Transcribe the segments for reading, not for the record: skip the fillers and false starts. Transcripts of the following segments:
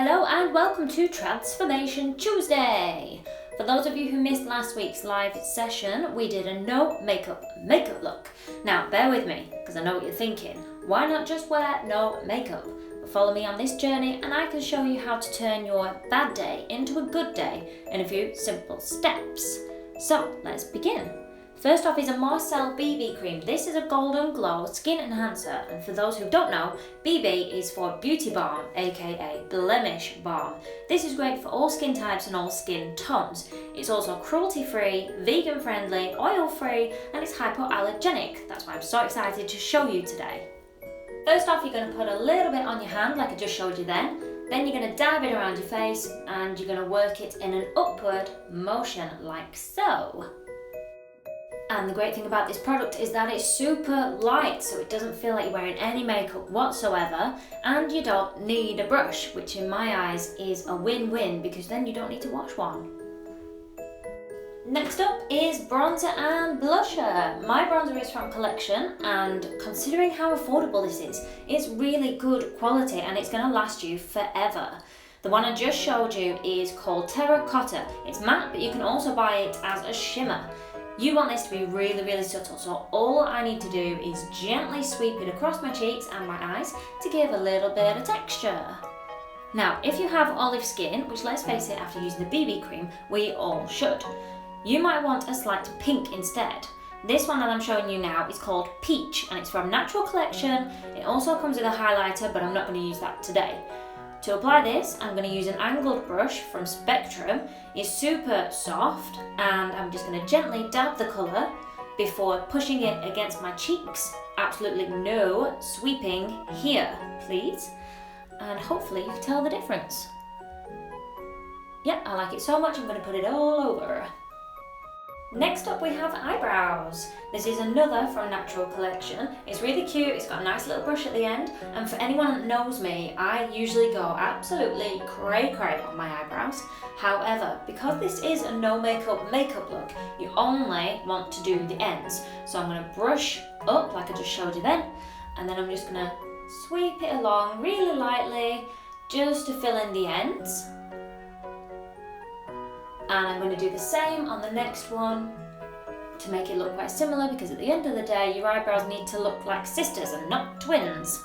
Hello and welcome to Transformation Tuesday! For those of you who missed last week's live session, we did a no makeup look. Now bear with me, because I know what you're thinking. Why not just wear no makeup? Follow me on this journey and I can show you how to turn your bad day into a good day in a few simple steps. So let's begin. First off is a Marcelle BB cream. This is a golden glow skin enhancer, and for those who don't know, BB is for beauty balm, aka blemish balm. This is great for all skin types and all skin tones. It's also cruelty free, vegan friendly, oil free, and it's hypoallergenic. That's why I'm so excited to show you today. First off, you're going to put a little bit on your hand like I just showed you then you're going to dab it around your face and you're going to work it in an upward motion like so. And the great thing about this product is that it's super light, so it doesn't feel like you're wearing any makeup whatsoever, and you don't need a brush, which in my eyes is a win-win because then you don't need to wash one. Next up is bronzer and blusher. My bronzer is from Collection, and considering how affordable this is, it's really good quality and it's going to last you forever. The one I just showed you is called Terracotta. It's matte, but you can also buy it as a shimmer. You want this to be really subtle, so all I need to do is gently sweep it across my cheeks and my eyes to give a little bit of texture. Now, if you have olive skin, which let's face it, after using the BB cream, we all should, you might want a slight pink instead. This one that I'm showing you now is called Peach, and it's from Natural Collection. It also comes with a highlighter, but I'm not going to use that today. To apply this, I'm going to use an angled brush from Spectrum. It's super soft, and I'm just going to gently dab the colour before pushing it against my cheeks. Absolutely no sweeping here, please. And hopefully you can tell the difference. Yep, I like it so much I'm going to put it all over. Next up we have eyebrows. This is another from Natural Collection. It's really cute, it's got a nice little brush at the end, and for anyone that knows me, I usually go absolutely cray on my eyebrows. However, because this is a no makeup look, you only want to do the ends. So I'm going to brush up like I just showed you then, and then I'm just going to sweep it along really lightly just to fill in the ends. And I'm going to do the same on the next one to make it look quite similar, because at the end of the day your eyebrows need to look like sisters and not twins.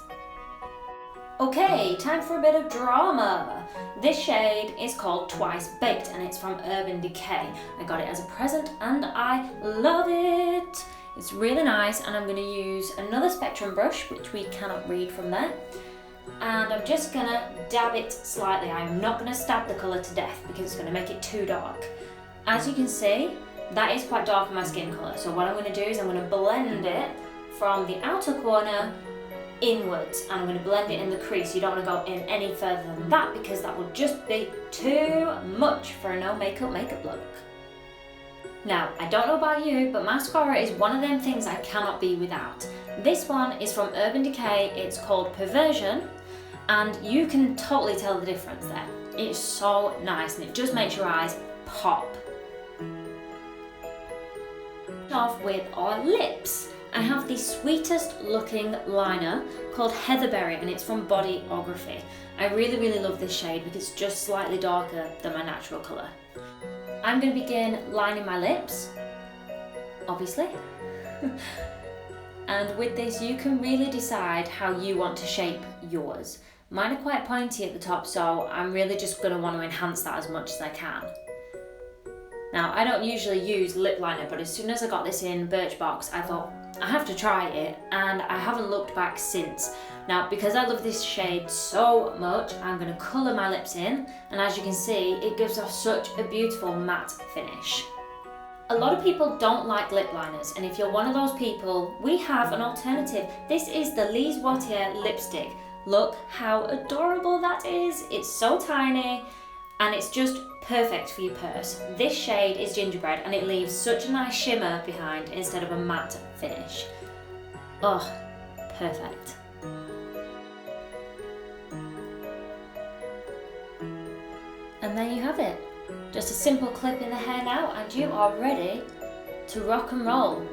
Okay, time for a bit of drama. This shade is called Twice Baked and it's from Urban Decay. I got it as a present and I love it. It's really nice, and I'm going to use another Spectrum brush, which we cannot read from there. And I'm just going to dab it slightly. I'm not going to stab the colour to death because it's going to make it too dark. As you can see, that is quite dark in my skin colour. So what I'm going to do is I'm going to blend it from the outer corner inwards, and I'm going to blend it in the crease. You don't want to go in any further than that because that will just be too much for a no makeup look. Now, I don't know about you, but mascara is one of them things I cannot be without. This one is from Urban Decay, it's called Perversion, and you can totally tell the difference there. It's so nice and it just makes your eyes pop. Off with our lips. I have the sweetest looking liner called Heatherberry, and it's from Bodyography. I really love this shade because it's just slightly darker than my natural colour. I'm going to begin lining my lips, obviously. And with this you can really decide how you want to shape yours. Mine are quite pointy at the top, so I'm really just going to want to enhance that as much as I can. Now, I don't usually use lip liner, but as soon as I got this in Birchbox, I thought I have to try it, and I haven't looked back since. Now, because I love this shade so much, I'm going to colour my lips in, and as you can see, it gives off such a beautiful matte finish. A lot of people don't like lip liners, and if you're one of those people, we have an alternative. This is the LISE WATIER lipstick. Look how adorable that is. It's so tiny, and it's just perfect for your purse. This shade is gingerbread, and it leaves such a nice shimmer behind instead of a matte finish. Oh, perfect. And there you have it. Just a simple clip in the hair now, and you are ready to rock and roll.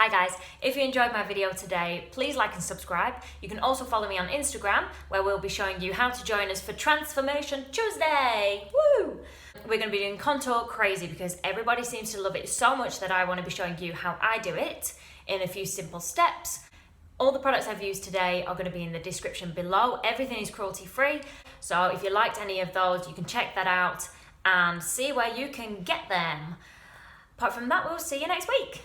Hi guys, if you enjoyed my video today, please like and subscribe. You can also follow me on Instagram, where we'll be showing you how to join us for Transformation Tuesday. Woo! We're going to be doing contour crazy because everybody seems to love it so much that I want to be showing you how I do it in a few simple steps. All the products I've used today are going to be in the description below. Everything is cruelty free, so if you liked any of those, you can check that out and see where you can get them. Apart from that, we'll see you next week.